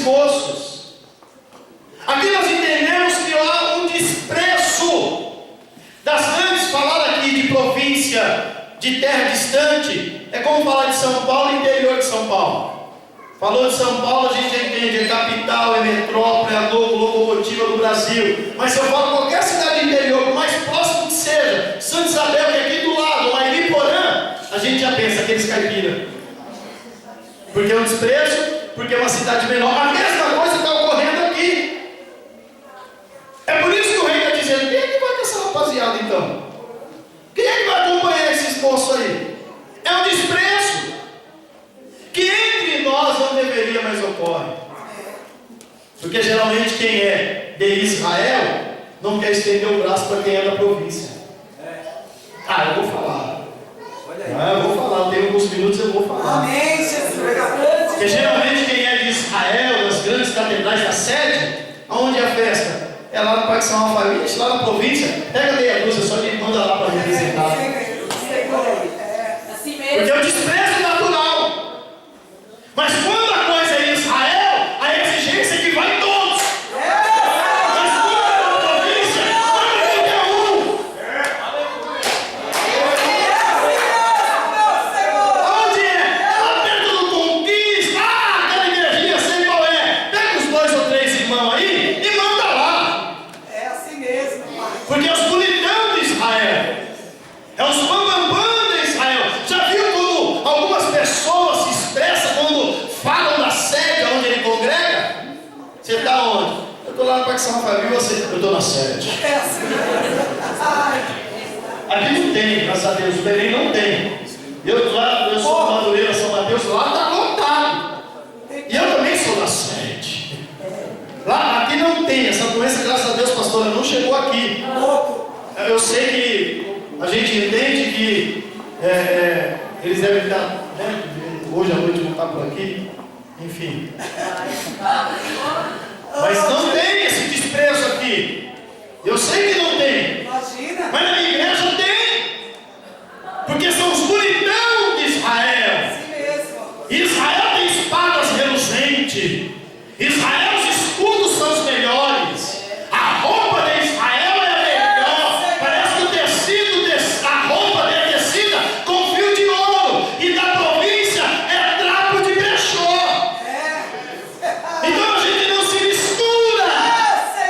esforços. Aqui nós entendemos que há um desprezo das grandes. Falar aqui de província, de terra distante, é como falar de São Paulo e interior de São Paulo. Falou de São Paulo, a gente entende, é capital, é metrópole, é a locomotiva do Brasil. Mas se eu falo qualquer cidade interior, por mais próximo que seja, Santa Isabel, que é aqui do lado, Mairiporã, a gente já pensa, aqueles caipira. Porque é um desprezo, porque é uma cidade menor. A mesma coisa está ocorrendo aqui. É por isso que o rei está dizendo: quem é que vai ter essa rapaziada então? Quem é que vai acompanhar esse esforço aí? É um desprezo que entre nós não deveria, mas ocorre. Porque geralmente quem é de Israel não quer estender o braço para quem é da província. Eu vou falar. Eu vou falar, eu tenho alguns minutos, eu vou falar. Amém, Jesus. Porque geralmente quem é de Israel, das grandes catedrais da sede, aonde é a festa? É lá no Parque São Rafael, lá na província. Pega meia dúzia, só que manda lá para representar. Porque é o desprezo natural. Mas quando a coisa é em Israel, a exigência é que vai todos. Mas quando é na província, vai qualquer um. Onde é? Lá perto do Conquista. Aquela igrejinha, sei qual é. Pega os 2 ou 3 irmãos aí e manda lá. É assim mesmo, pai. Porque é os bonitão de Israel. É os bambambam de Israel. Já viu como algumas pessoas se expressam quando falam da sede onde ele congrega? Você está onde? Eu estou lá no Parque São Rafael. E você? Eu estou na sede. É assim mesmo. Ai, Aqui não tem, graças a Deus. O Belém não tem. Eu sou de Madureira, São Mateus. Lá está lotado. E eu também sou da sede. Lá, aqui não tem. Essa doença, graças a Deus, pastora, não chegou aqui. louco. Eu sei que a gente entende que eles devem estar, né, hoje à noite vão estar por aqui, enfim. Mas não tem esse desprezo aqui. Eu sei que não tem. Imagina. Mas na minha igreja tem. Porque são os bonitão de Israel. Assim mesmo. Israel tem espadas reluzentes. Israel, os escudos são os melhores. A roupa de Israel é a melhor. Parece que o tecido, a roupa é tecida com fio de ouro. E da província é trapo de brechó. Então a gente não se mistura.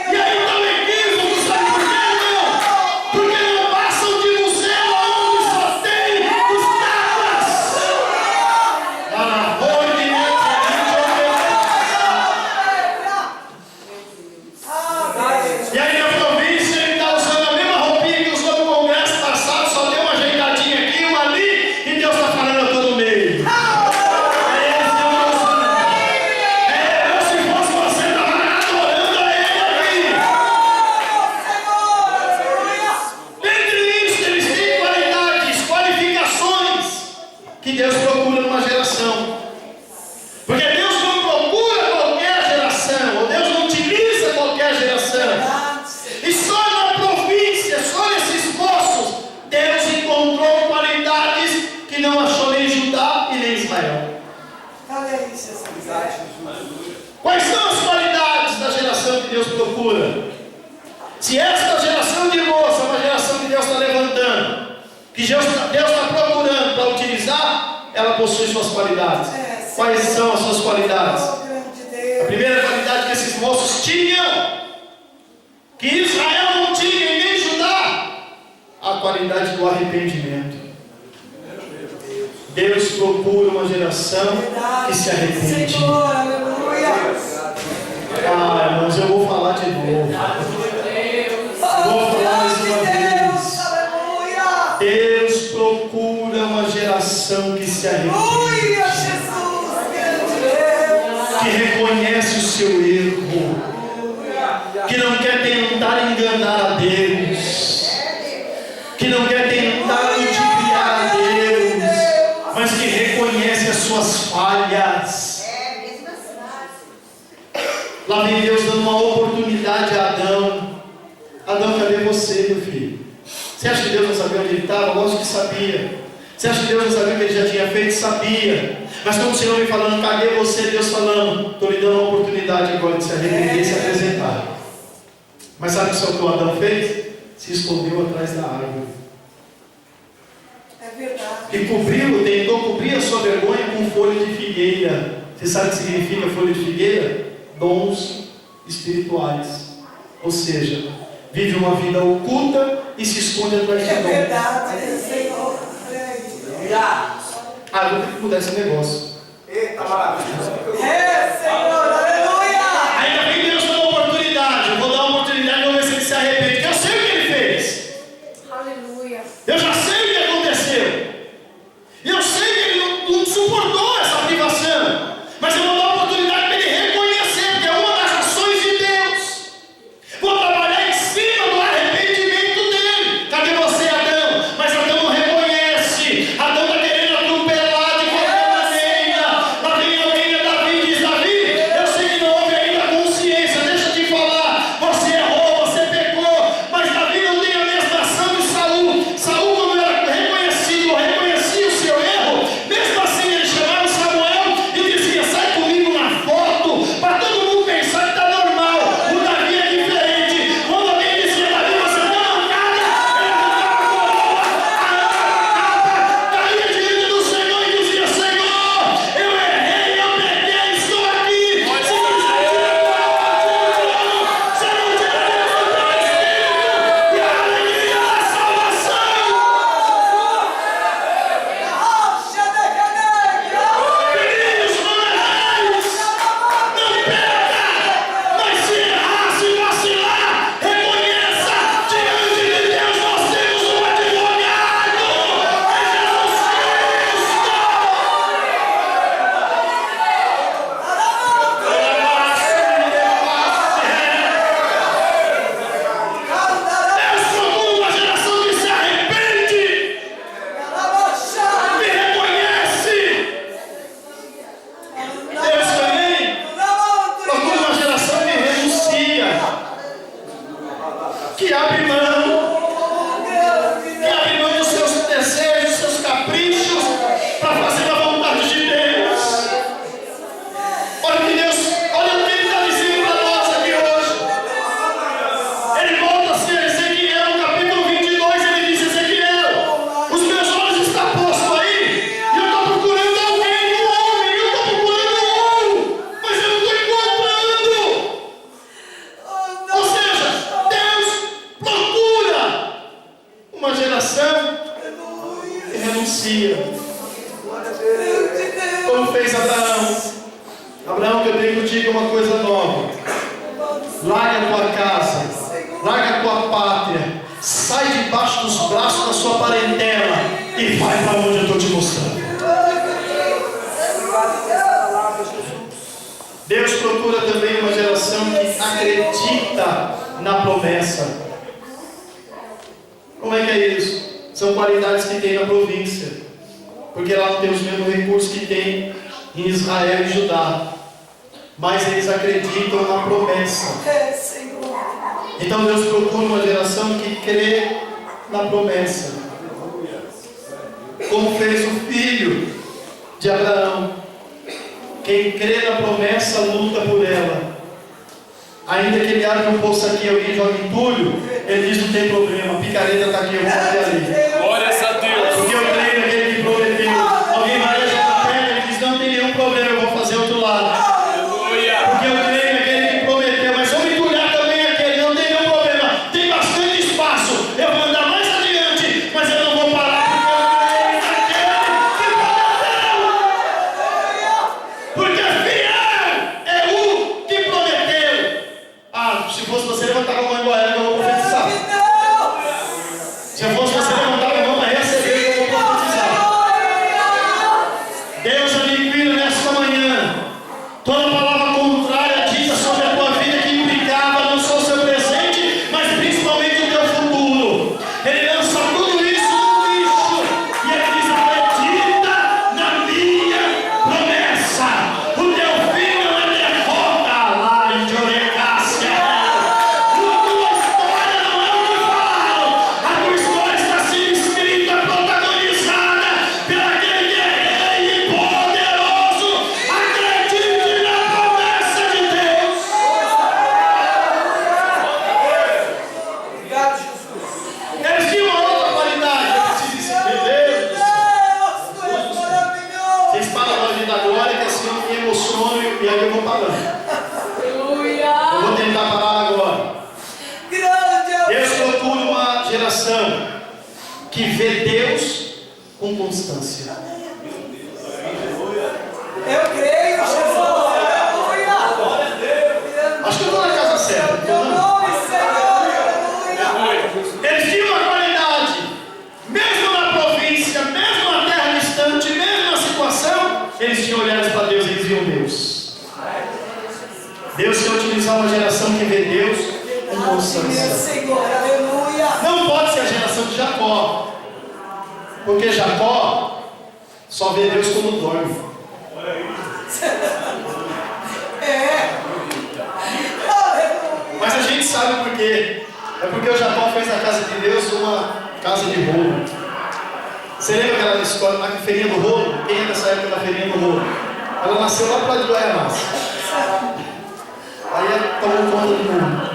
E aí dá um equívoco, sabe por quê, irmão? Porque não passam de museu onde só tem os tapas. Lá na rua de E aí na província ele está usando a mesma roupinha que usou no congresso passado, só deu uma ajeitadinha aqui, uma ali, e Deus está falando: eu estou no meio. Se fosse você, estava adorando a Ele aqui. Dentre isso, eles têm qualidades, qualificações que Deus procura numa geração. Porque Deus não procura qualquer geração, ou Deus não utiliza qualquer geração. E só na província, só nesses poços, Deus encontrou qualidades que não achou nem em Judá e nem em Israel. Olha aí, Jesus. Quais são as qualidades da geração que Deus procura? Se esta geração de moça é uma geração que Deus está levantando, que Deus está procurando para utilizar, ela possui suas qualidades. Quais são as suas qualidades? Oh, grande A Deus. primeira qualidade que esses moços tinham, que Israel não tinha e nem Judá, a qualidade do arrependimento. Deus procura uma geração que se arrepende. Senhor, aleluia. Irmãos, eu vou falar de novo. Vou falar mais uma vez. Aleluia. Deus procura uma geração que se arrepende, Aleluia, Jesus. Grande Deus. que reconhece o seu erro, que não quer tentar enganar a Deus, que não quer tentar ludibriar a Deus, mas que reconhece as suas falhas. Lá vem Deus dando uma oportunidade a Adão. Adão, cadê você, meu filho? Você acha que Deus não sabia onde ele estava? Lógico que sabia. Você acha que Deus não sabia o que ele já tinha feito? Sabia. Mas quando o Senhor vem falando, cadê você? Deus falando, estou lhe dando uma oportunidade agora de se arrepender e se apresentar. Mas sabe o que o Adão fez? Se escondeu atrás da árvore. É verdade. E cobriu, tentou cobrir a sua vergonha com folha de figueira. Você sabe o que significa folha de figueira? Dons espirituais. Ou seja, vive uma vida oculta e se esconde atrás de É dons. verdade, Senhor. Ah, vou ter que mudar esse negócio. Eita, maravilha. É, Senhor, aleluia. Ainda bem que Deus deu uma oportunidade. Eu vou dar uma oportunidade para ver se ele se arrepende. Porque eu sei o que ele fez. Aleluia. Eu já sei o que aconteceu. Eu sei que ele não suportou essa privação. Mas eu vou dar uma oportunidade para ele reconhecer, porque é uma das ações de Deus. Vou trabalhar em cima do arrependimento dele. Cadê você, Adão? Mas Adão não reconhece. Adão está querendo atropelar de qualquer maneira. Lá vem alguém a Davi e diz: Davi, eu sei que não houve ainda consciência. Deixa eu te falar. Você errou, você pecou. Mas Davi não tem a mesma ação de Saul. Saul, quando era reconhecido, reconhecia o seu erro. Mesmo assim, ele chamava Samuel e dizia: sai comigo na foto, para todo mundo pensar que está normal. O Davi é diferente. Quando alguém dizia: Davi, você não é nada, ele arrancava a coroa, caía diante do Senhor e dizia: Senhor, eu errei, eu pequei, estou aqui. Se quiser se não tiver levantado espírito e a alegria da salvação. Rocha da cadeia. Filhos, não errais, não perca, mas se errar, se vacilar, reconheça, diante de Deus nós temos um advogado, é Jesus Cristo. Deus procura uma geração que se arrepende, que reconhece. Deus também procura uma geração que renuncia, que abre mão dos seus desejos, dos seus caprichos, para fazer a vontade de Deus. Olha o que ele está dizendo para nós aqui hoje. Ele volta-se a Ezequiel, capítulo 22, ele diz: Ezequiel, os meus olhos estão postos aí, e eu estou procurando alguém, um homem, eu estou procurando mas eu não estou encontrando. Ou seja, Deus procura uma geração que renuncia, como fez Abraão. Abraão, que eu tenho contigo uma coisa nova. Larga a tua casa, larga a tua pátria, sai debaixo dos braços da sua parentela e vai para onde eu estou te mostrando. Deus procura também uma geração que acredita na promessa. Como é que é isso? São qualidades que tem na província, porque lá não tem os mesmos recursos que tem em Israel e Judá, mas eles acreditam na promessa. É, Senhor. Então Deus procura uma geração que crê na promessa, como fez o filho de Abraão. Quem crê na promessa luta por ela. Ainda que ele abra um poço aqui e alguém jogue entulho, ele diz: não tem problema, a picareta está aqui, eu vou fazer ali. Glórias a Deus. Porque eu creio naquele que prometeu. Alguém mareja a terra, ele diz: não tem nenhum problema, eu vou fazer outro lado. Aleluia. Porque eu creio naquele que prometeu, mas vamos entulhar também aquele, não tem nenhum problema. Tem bastante espaço, eu vou andar mais adiante, mas eu não vou parar, porque eu creio naquele que prometeu. Porque fiel é o que prometeu. Ah, se fosse você, levantava a mão igual ela, que eu vou profetizar. Se eu fosse você, levantava que vê Deus com constância. Eu creio, Jesus. Aleluia. Acho que eu estou na casa certa. Teu nome, Senhor. Aleluia. Eles tinham uma qualidade, mesmo na província, mesmo na terra distante, mesmo na situação, eles tinham olhares para Deus e eles viam Deus. Deus quer utilizar uma geração que vê Deus com Meu constância. Senhor. Aleluia. Não pode ser a geração de Jacó, porque Jacó só vê Deus quando dorme. Mas a gente sabe por quê. É porque o Jacó fez da casa de Deus uma casa de rolo. Você lembra aquela escola, a feirinha do rolo? Quem é dessa época da feirinha do rolo? Ela nasceu lá para lá de Goiás. Aí ela tomou conta do mundo.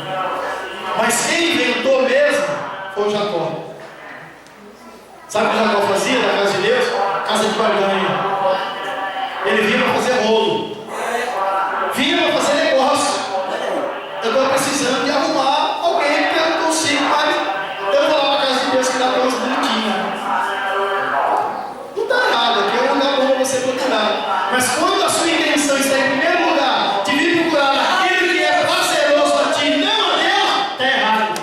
Mas quem inventou mesmo foi o Jacó. Sabe o que o Jacó fazia na casa de Deus? Casa de barganha. Ele vinha para fazer rolo. Vinha para fazer negócio. Eu estou precisando de arrumar alguém que eu não consigo, mas eu vou lá para a casa de Deus que dá para umas bonitinhas. Não está errado, aqui é um lugar bom para você procurar. Mas quando a sua intenção está em primeiro lugar, de vir procurar aquilo que é prazeroso a ti, não a Deus, está errado.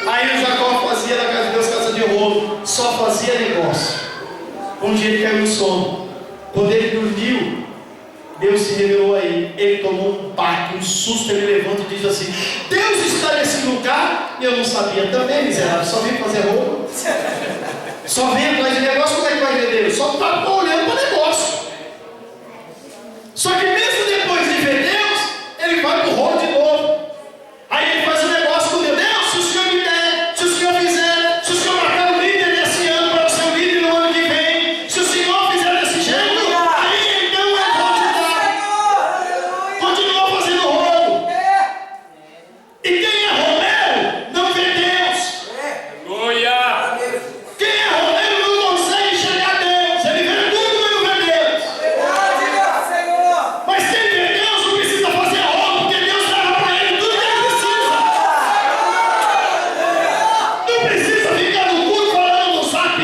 Aí o Jacó fazia da casa de Deus casa de rolo, só fazia negócio. Um dia ele caiu no sono. Quando ele dormiu, Deus se revelou a ele. Ele tomou um baque, um susto. Ele levanta e diz assim: Deus está nesse lugar. E eu não sabia também, miserável. Só vim fazer roupa. Só vem atrás de negócio. Como é que vai ver Deus? Só está olhando para negócio. Só que mesmo depois de ver Deus, ele vai para o rolo de novo. Aí ele faz um negócio com Deus. Deus, se o Senhor me der, se o Senhor fizer, se o Senhor marcar o líder desse ano para ser o líder no ano que vem, se o Senhor fizer desse jeito, aí então eu vou te dar. Continua fazendo rolo. E quem é romeiro não vê Deus. Aleluia. Quem é romeiro não consegue enxergar Deus. Ele vê tudo, mas não vê Deus. Mas quem vê Deus não precisa fazer rolo, porque Deus leva para ele tudo que ele precisa. Não precisa ficar no culto falando no zap,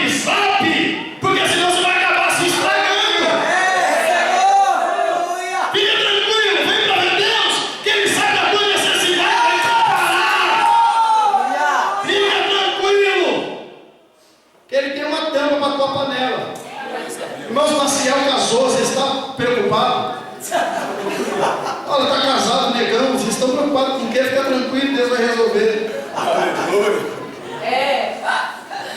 porque senão você vai acabar se estragando. Fica tranquilo, vem para ver Deus, que Ele sabe a tua necessidade, vai te parar. Fica tranquilo, que Ele tem uma tampa para a tua panela. Irmãos, Maciel casou, vocês estão preocupados? Olha, está casado, negão, vocês estão preocupados com o quê? Fica tranquilo, Deus vai resolver. Aleluia.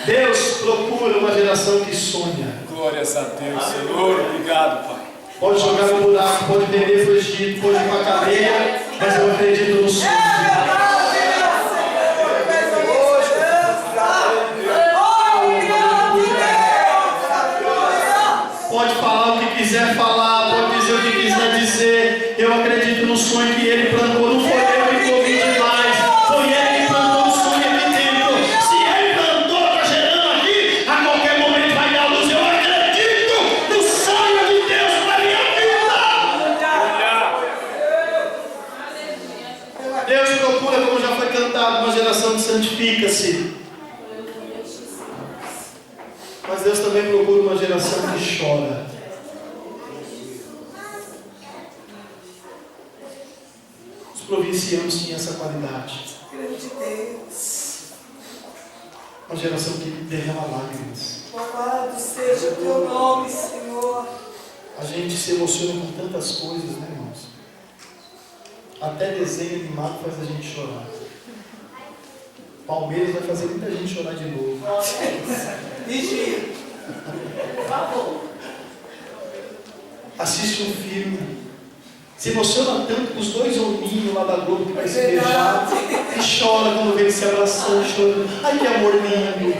Deus procura uma geração que sonha. Glórias a Deus, Senhor. Obrigado, Pai. Pode jogar no buraco, pode vender pro Egito, pode ir para a cadeia, mas eu acredito no sonho. Pode falar o que quiser falar, pode dizer o que quiser dizer. Eu acredito no sonho que Ele plantou. Não foi eu que ouvi demais, foi Ele que plantou o sonho aqui dentro. Se Ele plantou, está gerando aqui, a qualquer momento vai dar luz. Eu acredito no sonho de Deus para a minha vida. Deus procura, como já foi cantado, uma geração que santifica-se. Mas Deus também procura uma geração que chora. Os provincianos tinham essa qualidade. Uma geração que derrama lágrimas. Louvado seja o teu nome, Senhor. A gente se emociona com tantas coisas, né, irmãos? Até desenho animado faz a gente chorar. Palmeiras vai fazer muita gente chorar de novo. Vigia. Assiste um filme, se emociona tanto com os dois hominhos lá da Globo que vai se beijar, e chora quando vê ele se abraçando, chorando. Ai, que amor lindo!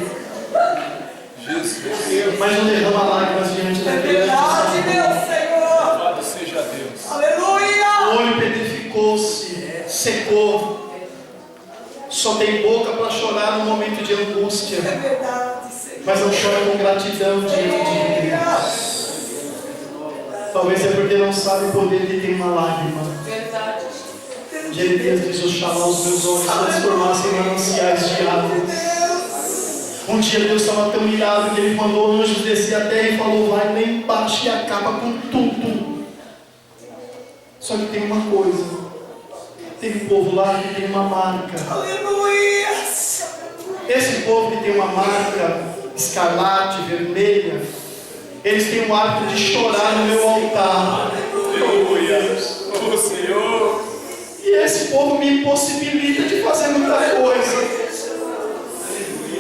Jesus. Mas não derrama lágrimas diante da É criança. verdade, meu Senhor. Louvado seja Deus. O Aleluia. olho petrificou-se, secou. Só tem boca para chorar no momento de angústia, É verdade, Senhor. mas não chora com gratidão diante de Deus. Talvez é porque não sabe o poder que tem uma lágrima. Verdade. Jeremias diz: oxalá os meus olhos transformassem em mananciais de água. Um dia Deus estava tão irado que Ele mandou anjos descer a terra e falou: vai lá embaixo e acaba com tudo. Só que tem uma coisa: tem um povo lá que tem uma marca. Aleluia. Esse povo que tem uma marca escarlate, vermelha, eles têm um hábito de chorar no meu altar. Aleluia. Oh Senhor. E esse povo me impossibilita de fazer muita coisa.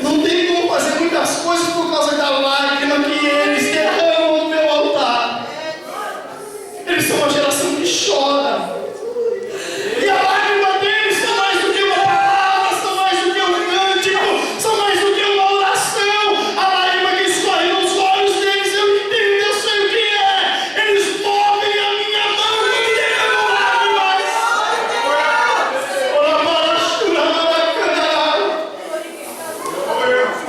Não tem como fazer muitas coisas por causa da lágrima que eles derramam no meu altar. Eles são uma geração que chora. E a lágrima deles são mais do que uma palavra, são mais do que um cântico, são mais do que uma oração. A lágrima que escorre nos olhos deles, eu entendo, eu sei o que é. Eles movem a minha mão e derramam lágrimas. Ora, para chorar,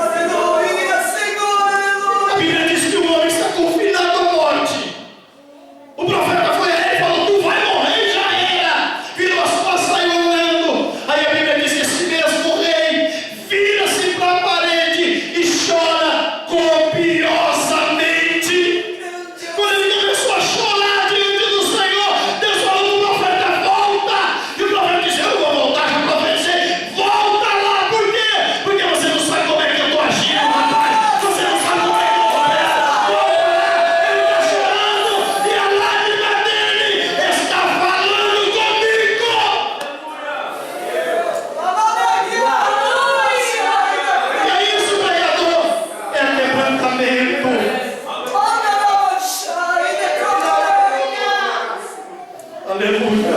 Aleluia, Senhor, a aleluia. Bíblia diz que o homem está confinado à morte. O profeta foi a ele e falou: tu vai morrer, já era. Virou as costas, saiu andando. Aí a Bíblia diz que esse mesmo rei vira-se para a parede e chora copiosamente. Quando ele começou a chorar diante do Senhor, Deus falou para o profeta: volta. E o profeta disse: eu vou voltar. Já profetizei: volta lá. Por quê? Porque você não sabe como é que eu estou agindo, rapaz. Você não sabe como é que eu estou agindo. Volta lá. Ele está chorando e a lágrima dele está falando comigo. E é isso, pregador. É quebrantamento. Aleluia.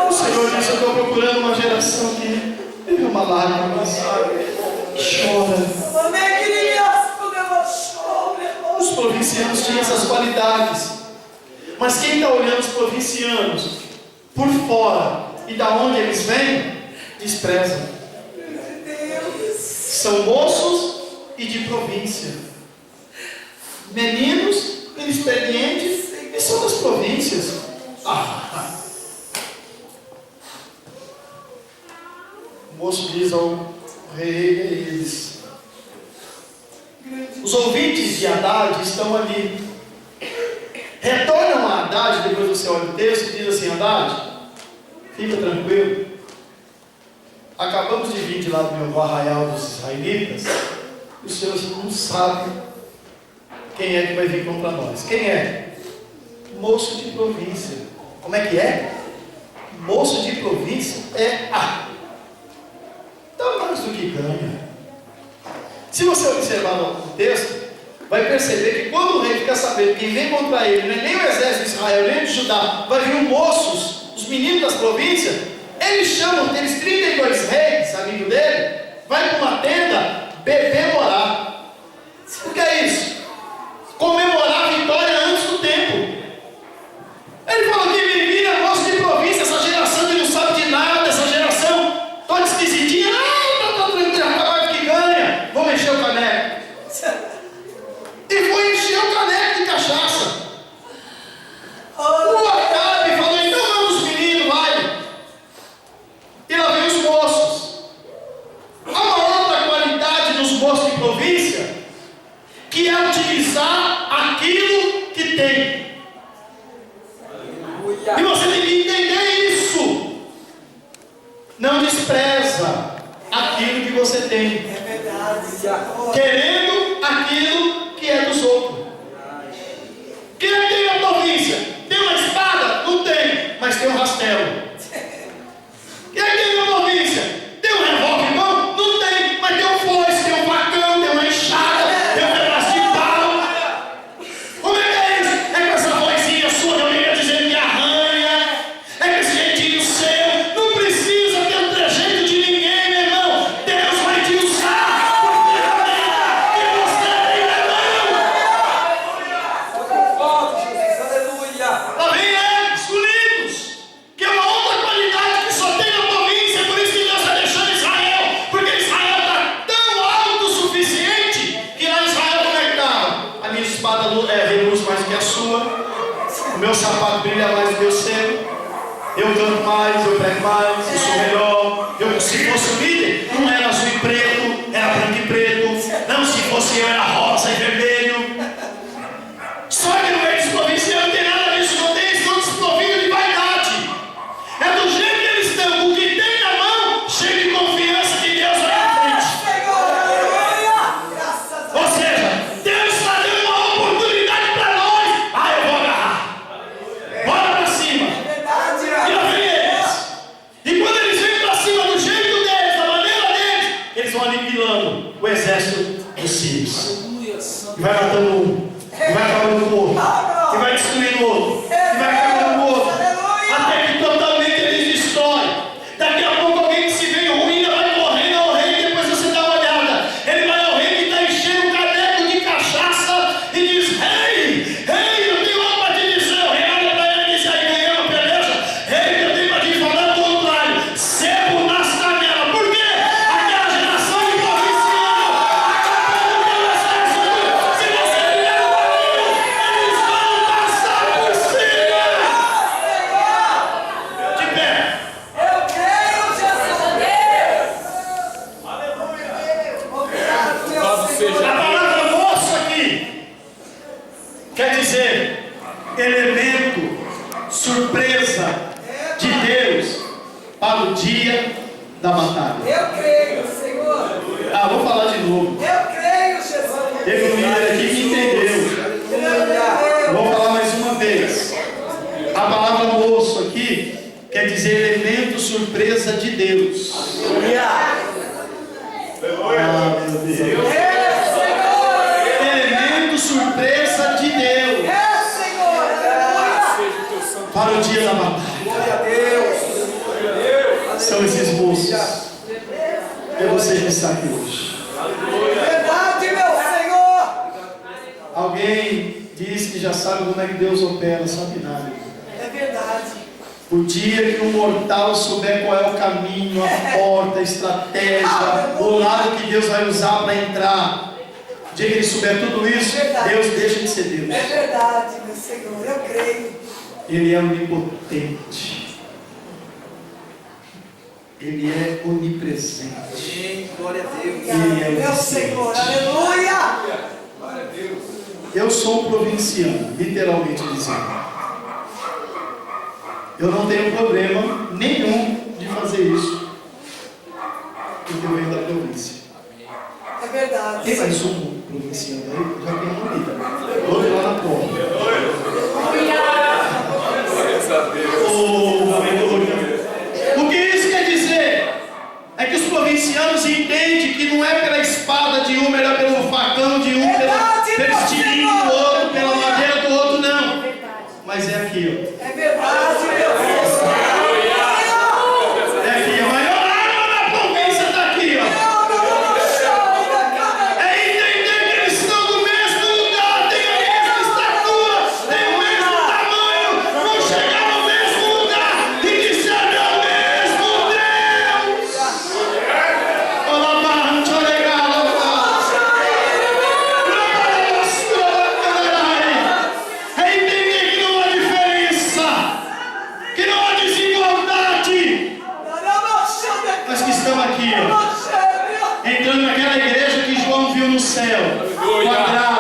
O Senhor disse: eu estou procurando uma geração que derrama lágrimas, chora. Os provincianos tinham essas qualidades. Mas quem está olhando os provincianos por fora e da onde eles vêm, desprezam. São moços e de província, meninos inexperientes e são das províncias. O moço diz ao rei a eles: os ouvintes de Haddad estão ali. Retornam a Haddad, depois você olha o texto e diz assim: Haddad, fica tranquilo. Acabamos de vir de lá do arraial dos israelitas. E o Senhor não sabe quem é que vai vir contra nós. Quem é? Moço de província. Como é que é? Moço de província é dá mais do que ganha. Se você observar no texto, vai perceber que quando o rei fica sabendo quem vem contra ele, não é nem o exército de Israel, nem o de Judá, vai vir os moços, os meninos das províncias. Eles chamam aqueles 32 reis, amigo dele, vai para uma tenda, beber, morar. O que é isso? Comemorar a vitória antes do tempo. Ele falou que me vira moço de província, essa geração que não sabe de nada, essa geração toda esquisitinha, tá tranquilo, acabado que ganha, vamos encher o caneco. E foi encher o caneco de cachaça. O Acabe falou: então vamos os meninos, vai. E lá vem os moços. Há uma outra qualidade dos moços de província, que é utilizar aquilo que tem. E você tem que entender isso. Não despreza aquilo que você tem, querendo aquilo que é dos outros. Quem é que tem a província? Tem uma espada? Não tem, mas tem um rastelo. Quem é que tem uma província? Tem um revólver em mão? Não tem, mas tem um foice, tem um facão, tem uma enxada, tem um pedaço de pau. Como é que é isso? É com essa vozinha sua que eu ia dizendo que arranha, é com esse jeitinho seu. Não precisa ter um trejeito de ninguém, meu irmão. Deus vai te usar por ferramenta que você tem na mão. brilha mais do que eu sei. Eu canto mais, eu prego mais, eu sou melhor. Se fosse o líder, não era azul e preto, era branco e preto. Não, se fosse eu, era rosa e vermelho. Só que no meio desprovinciano não tem nada disso, não tem, eles estão desprovidos de vaidade. É do jeito que eles estão, o que tem na mão, cheio de confiança que Deus vai à frente. Ou seja, Deus está dando uma oportunidade para nós. Eu vou agarrar. Bora para cima. E lá vem eles. E quando eles vêm para cima do jeito deles, da maneira deles, eles vão aniquilando o exército dos sírios. E vai matando um, e vai acabando com o outro, e vai destruindo o outro, e vai acabando com o outro, até que totalmente eles destroem. Daqui a pouco alguém que se veio ruim ainda vai correndo ao rei, e depois você dá uma olhada. Ele vai ao rei que está enchendo um caneco de cachaça e diz: Rei, eu tenho algo para te dizer. O rei olha para ele e diz: aí ganhamos, beleza? Rei, eu tenho para te falar o contrário. Sebo nas canelas. Por quê? Aquela geração de provinciano acabando pelo exército. Se você vier o caminho, eles vão passar por cima. De pé. Eu creio, Jesus. Obrigado, meu Louvado Senhor. seja A palavra moço aqui quer dizer elemento, surpresa de Deus para o dia da batalha. Eu creio, Senhor. Vou falar de novo. Eu creio, Jesus. Teve um líder aqui que entendeu. Vou falar mais uma vez. A palavra moço aqui quer dizer elemento, surpresa de Deus. Meu Deus. Elemento, surpresa de Deus para o dia da batalha. São esses moços. É você que está aqui hoje. Verdade, meu Senhor. Alguém diz que já sabe como é que Deus opera, sabe nada. É verdade. O dia que o mortal souber qual é o caminho, a porta, a estratégia, o lado que Deus vai usar para entrar, o dia que ele souber tudo isso, Deus deixa de ser Deus. É verdade, meu Senhor. Eu creio. Ele é onipotente. Ele é onipresente. Glória a Deus. Ele é Meu Senhor. Aleluia. Eu sou um provinciano, literalmente dizendo. Eu não tenho problema nenhum de fazer isso, porque eu venho da província. É verdade. Tem mais um provinciano aí? Já tem um ali, outro lá na porta. O que isso quer dizer? É que os provincianos entendem que não é pela espada de um, é pelo facão de um, pelo estilingue do outro, pela madeira do outro, não. Mas é aqui, ó. É verdade, meu Senhor. É aqui, a maior arma da província está aqui, ó. É entender que eles estão no mesmo lugar, têm a mesma estatura, têm o mesmo tamanho, vão chegar no mesmo lugar e dizer: é o mesmo Deus. Olá, barra, não te legal, é entender que não há diferença, que não há desigualdade, mas que estamos aqui, ó, entrando naquela igreja que João viu no céu, quadrada,